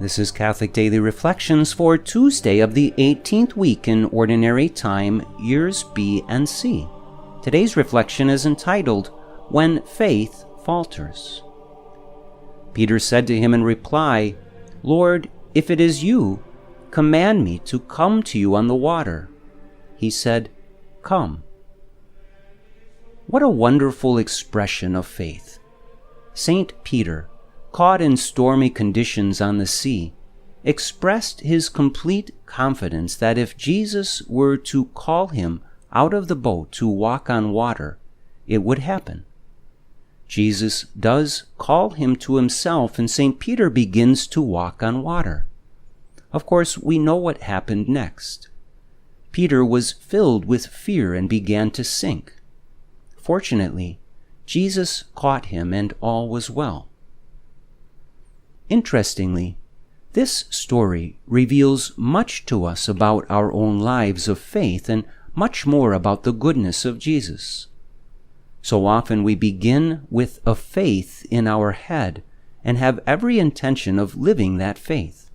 This is Catholic Daily Reflections for Tuesday of the 18th week in Ordinary Time, Years B and C. Today's reflection is entitled, When Faith Falters. Peter said to him in reply, "Lord, if it is you, command me to come to you on the water." He said, "Come." What a wonderful expression of faith. St. Peter, caught in stormy conditions on the sea, expressed his complete confidence that if Jesus were to call him out of the boat to walk on water, it would happen. Jesus does call him to himself, and St. Peter begins to walk on water. Of course, we know what happened next. Peter was filled with fear and began to sink. Fortunately, Jesus caught him and all was well. Interestingly, this story reveals much to us about our own lives of faith and much more about the goodness of Jesus. So often we begin with a faith in our head and have every intention of living that faith.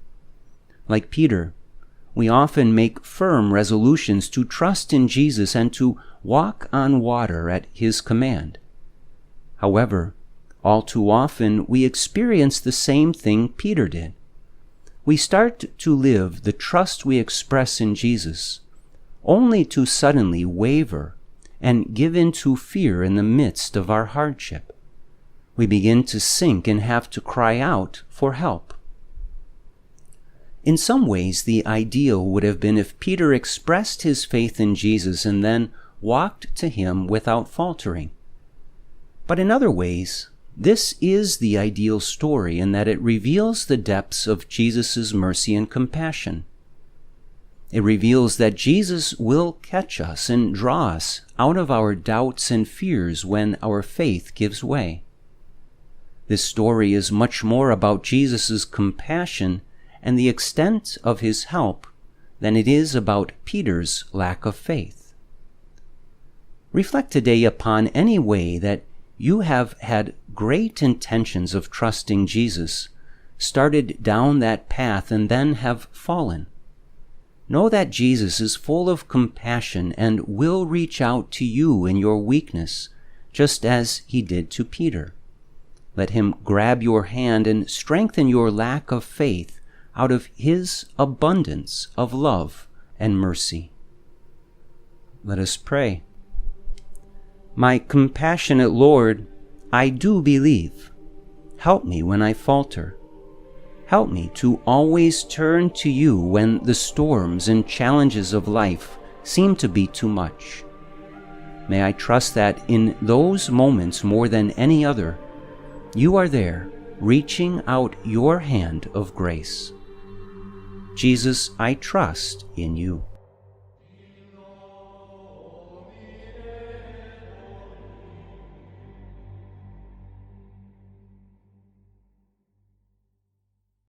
Like Peter, we often make firm resolutions to trust in Jesus and to walk on water at his command. However, all too often we experience the same thing Peter did. We start to live the trust we express in Jesus, only to suddenly waver and give in to fear in the midst of our hardship. We begin to sink and have to cry out for help. In some ways, the ideal would have been if Peter expressed his faith in Jesus and then walked to him without faltering. But in other ways, this is the ideal story in that it reveals the depths of Jesus' mercy and compassion. It reveals that Jesus will catch us and draw us out of our doubts and fears when our faith gives way. This story is much more about Jesus' compassion and the extent of his help than it is about Peter's lack of faith. Reflect today upon any way that you have had great intentions of trusting Jesus, started down that path, and then have fallen. Know that Jesus is full of compassion and will reach out to you in your weakness, just as he did to Peter. Let him grab your hand and strengthen your lack of faith out of his abundance of love and mercy. Let us pray. My compassionate Lord, I do believe. Help me when I falter. Help me to always turn to you when the storms and challenges of life seem to be too much. May I trust that in those moments more than any other, you are there, reaching out your hand of grace. Jesus, I trust in you.